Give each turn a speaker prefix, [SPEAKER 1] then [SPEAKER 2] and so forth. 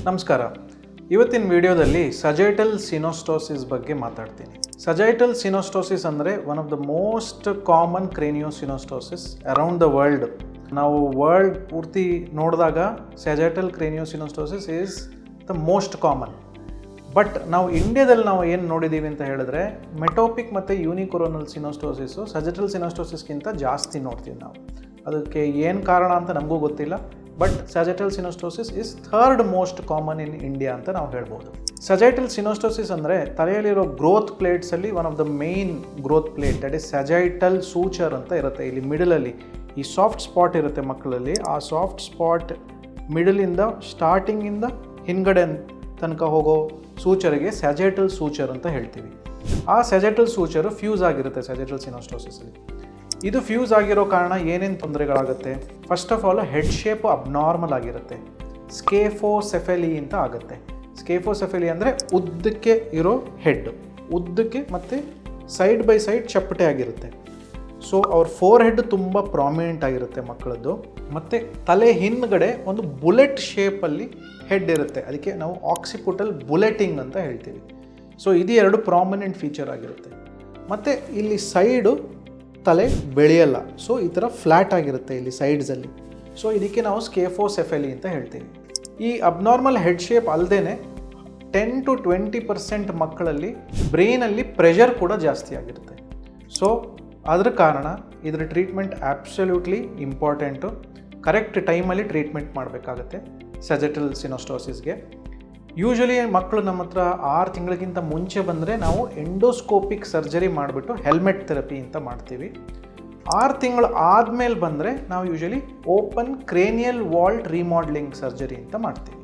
[SPEAKER 1] ನಮಸ್ಕಾರ. ಇವತ್ತಿನ ವಿಡಿಯೋದಲ್ಲಿ ಸಜೈಟಲ್ ಸಿನೋಸ್ಟೋಸಿಸ್ ಬಗ್ಗೆ ಮಾತಾಡ್ತೀನಿ. ಸಜೈಟಲ್ ಸಿನೋಸ್ಟೋಸಿಸ್ ಅಂದರೆ one of the most common craniosynostosis around the world. ನಾವು ವರ್ಲ್ಡ್ ಪೂರ್ತಿ ನೋಡಿದಾಗ sagittal craniosynostosis is the most common. But ನಾವು ಇಂಡಿಯಾದಲ್ಲಿ ನಾವು ಏನು ನೋಡಿದ್ದೀವಿ ಅಂತ ಹೇಳಿದ್ರೆ ಮೆಟೋಪಿಕ್ ಮತ್ತು ಯೂನಿಕೊರೋನಲ್ ಸಿನೋಸ್ಟೋಸಿಸು ಸಜೈಟಲ್ ಸಿನೋಸ್ಟೋಸಿಸ್ಗಿಂತ ಜಾಸ್ತಿ ನೋಡ್ತೀವಿ ನಾವು. ಅದಕ್ಕೆ ಏನು ಕಾರಣ ಅಂತ ನಮಗೂ ಗೊತ್ತಿಲ್ಲ. But sagittal synostosis is third most common in India ಅಂತ ನಾವು ಹೇಳ್ಬೋದು. ಸಜೈಟಲ್ ಸಿನೋಸ್ಟೋಸಿಸ್ ಅಂದರೆ ತಲೆಯಲ್ಲಿರೋ ಗ್ರೋತ್ ಪ್ಲೇಟ್ಸಲ್ಲಿ one of the main growth plate that is sagittal suture ಅಂತ ಇರುತ್ತೆ. ಇಲ್ಲಿ ಮಿಡಲಲ್ಲಿ ಈ ಸಾಫ್ಟ್ ಸ್ಪಾಟ್ ಇರುತ್ತೆ ಮಕ್ಕಳಲ್ಲಿ. ಆ ಸಾಫ್ಟ್ ಸ್ಪಾಟ್ ಮಿಡಲಿಂದ ಸ್ಟಾರ್ಟಿಂಗಿಂದ ಹಿಂದ್ಗಡೆ ತನಕ ಹೋಗೋ ಸೂಚರಿಗೆ ಸಜೈಟಲ್ ಸೂಚರ್ ಅಂತ ಹೇಳ್ತೀವಿ. ಆ ಸಜೈಟಲ್ ಸೂಚರು ಫ್ಯೂಸ್ ಆಗಿರುತ್ತೆ ಸಜೈಟಲ್ ಸಿನೋಸ್ಟೋಸಿಸಲ್ಲಿ. ಇದು ಫ್ಯೂಸ್ ಆಗಿರೋ ಕಾರಣ ಏನೇನು ತೊಂದರೆಗಳಾಗುತ್ತೆ? First of all head shape abnormal ಆಗಿರುತ್ತೆ. ಸ್ಕೇಫೋಸೆಫೆಲಿ ಅಂತ ಆಗುತ್ತೆ. ಸ್ಕೇಫೋಸೆಫೆಲಿ ಅಂದರೆ ಉದ್ದಕ್ಕೆ ಇರೋ ಹೆಡ್, ಉದ್ದಕ್ಕೆ ಮತ್ತು ಸೈಡ್ ಬೈ ಸೈಡ್ ಚಪ್ಪಟೆ ಆಗಿರುತ್ತೆ. ಸೊ ಅವ್ರ ಫೋರ್ ಹೆಡ್ ತುಂಬ ಪ್ರಾಮಿನೆಂಟ್ ಆಗಿರುತ್ತೆ ಮಕ್ಕಳದ್ದು. ಮತ್ತು ತಲೆ ಹಿಂದ್ಗಡೆ ಒಂದು ಬುಲೆಟ್ ಶೇಪಲ್ಲಿ ಹೆಡ್ ಇರುತ್ತೆ. ಅದಕ್ಕೆ ನಾವು ಆಕ್ಸಿಪುಟಲ್ ಬುಲೆಟಿಂಗ್ ಅಂತ ಹೇಳ್ತೀವಿ. ಸೊ ಇದು ಎರಡು ಪ್ರಾಮಿನೆಂಟ್ ಫೀಚರ್ ಆಗಿರುತ್ತೆ. ಮತ್ತು ಇಲ್ಲಿ ಸೈಡು ತಲೆ ಬೆಳೆಯಲ್ಲ. ಸೊ ಈ ಥರ ಫ್ಲ್ಯಾಟ್ ಆಗಿರುತ್ತೆ ಇಲ್ಲಿ ಸೈಡ್ಸಲ್ಲಿ. ಸೊ ಇದಕ್ಕೆ ನಾವು ಸ್ಕೇಫೋಸೆಫೆಲಿ ಅಂತ ಹೇಳ್ತೀವಿ. ಈ ಅಬ್ನಾರ್ಮಲ್ ಹೆಡ್ ಶೇಪ್ ಅಲ್ಲದೆ 10 to 20% ಮಕ್ಕಳಲ್ಲಿ ಬ್ರೈನಲ್ಲಿ ಪ್ರೆಷರ್ ಕೂಡ ಜಾಸ್ತಿ ಆಗಿರುತ್ತೆ. ಸೊ ಅದ್ರ ಕಾರಣ ಇದರ ಟ್ರೀಟ್ಮೆಂಟ್ ಆಬ್ಸಲ್ಯೂಟ್ಲಿ ಇಂಪಾರ್ಟೆಂಟು. ಕರೆಕ್ಟ್ ಟೈಮಲ್ಲಿ ಟ್ರೀಟ್ಮೆಂಟ್ ಮಾಡಬೇಕಾಗತ್ತೆ ಸಜೈಟಲ್ ಸಿನೋಸ್ಟೋಸಿಸ್ಗೆ. ಯೂಶ್ವಲಿ ಮಕ್ಕಳು ನಮ್ಮ ಹತ್ರ 6 ತಿಂಗಳಿಗಿಂತ ಮುಂಚೆ ಬಂದರೆ ನಾವು ಎಂಡೋಸ್ಕೋಪಿಕ್ ಸರ್ಜರಿ ಮಾಡಿಬಿಟ್ಟು ಹೆಲ್ಮೆಟ್ ಥೆರಪಿ ಅಂತ ಮಾಡ್ತೀವಿ. 6 ತಿಂಗಳು ಆದಮೇಲೆ ಬಂದರೆ ನಾವು usually open cranial vault remodeling surgery ಅಂತ ಮಾಡ್ತೀವಿ.